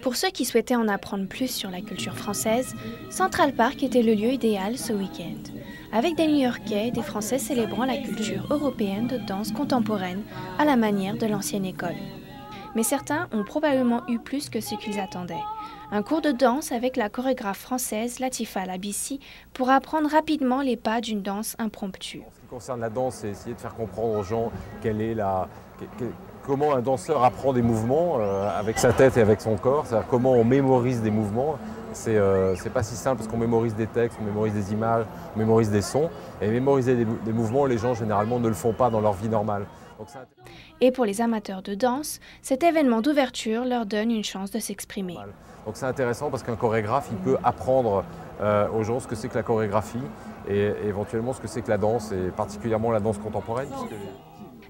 Pour ceux qui souhaitaient en apprendre plus sur la culture française, Central Park était le lieu idéal ce week-end, avec des New-Yorkais et des Français célébrant la culture européenne de danse contemporaine à la manière de l'ancienne école. Mais certains ont probablement eu plus que ce qu'ils attendaient. Un cours de danse avec la chorégraphe française Latifa Labissi pour apprendre rapidement les pas d'une danse impromptue. En ce qui concerne la danse, c'est essayer de faire comprendre aux gens comment un danseur apprend des mouvements avec sa tête et avec son corps, c'est-à-dire comment on mémorise des mouvements. C'est pas si simple parce qu'on mémorise des textes, on mémorise des images, on mémorise des sons. Et mémoriser des mouvements, les gens généralement ne le font pas dans leur vie normale. Et pour les amateurs de danse, cet événement d'ouverture leur donne une chance de s'exprimer. Donc c'est intéressant parce qu'un chorégraphe, il peut apprendre aux gens ce que c'est que la chorégraphie et éventuellement ce que c'est que la danse, et particulièrement la danse contemporaine.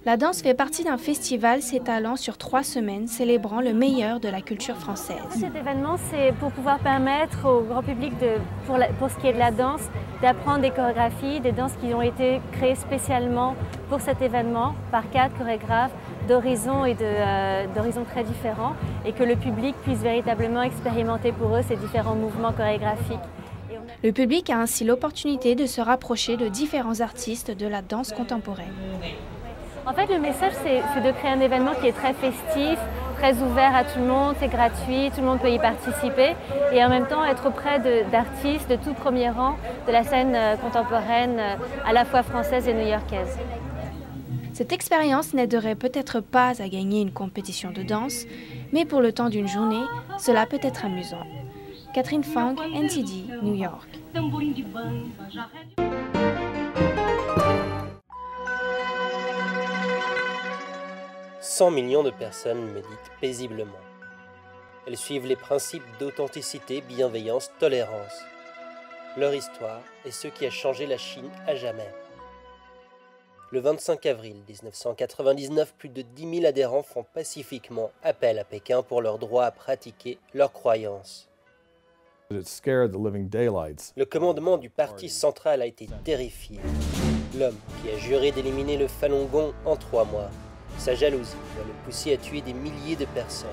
La danse fait partie d'un festival s'étalant sur 3 semaines, célébrant le meilleur de la culture française. Cet événement, c'est pour pouvoir permettre au grand public, pour ce qui est de la danse, d'apprendre des chorégraphies, des danses qui ont été créées spécialement pour cet événement par 4 chorégraphes d'horizons très différents, et que le public puisse véritablement expérimenter pour eux ces différents mouvements chorégraphiques. Le public a ainsi l'opportunité de se rapprocher de différents artistes de la danse contemporaine. En fait, le message, c'est de créer un événement qui est très festif, très ouvert à tout le monde, c'est gratuit, tout le monde peut y participer, et en même temps être auprès d'artistes de tout premier rang de la scène contemporaine à la fois française et new-yorkaise. Cette expérience n'aiderait peut-être pas à gagner une compétition de danse, mais pour le temps d'une journée, cela peut être amusant. Catherine Fang, NTD, New York. 100 millions de personnes méditent paisiblement. Elles suivent les principes d'authenticité, bienveillance, tolérance. Leur histoire est ce qui a changé la Chine à jamais. Le 25 avril 1999, plus de 10 000 adhérents font pacifiquement appel à Pékin pour leur droit à pratiquer leurs croyances. Le commandement du parti central a été terrifié. L'homme qui a juré d'éliminer le Falun Gong en 3 mois. Sa jalousie va le pousser à tuer des milliers de personnes.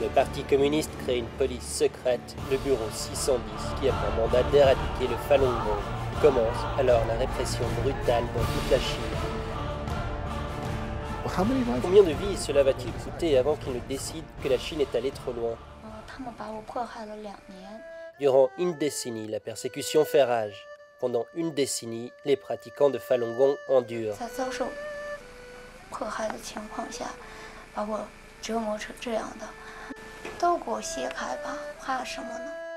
Le Parti communiste crée une police secrète, le bureau 610, qui a pour mandat d'éradiquer le Falun Gong. Commence alors la répression brutale dans toute la Chine. Combien de vies cela va-t-il coûter avant qu'ils ne décident que la Chine est allée trop loin? Durant une décennie, la persécution fait rage. Pendant une décennie, les pratiquants de Falun Gong endurent. 迫害的情况下，把我折磨成这样的，都给我卸开吧，怕什么呢？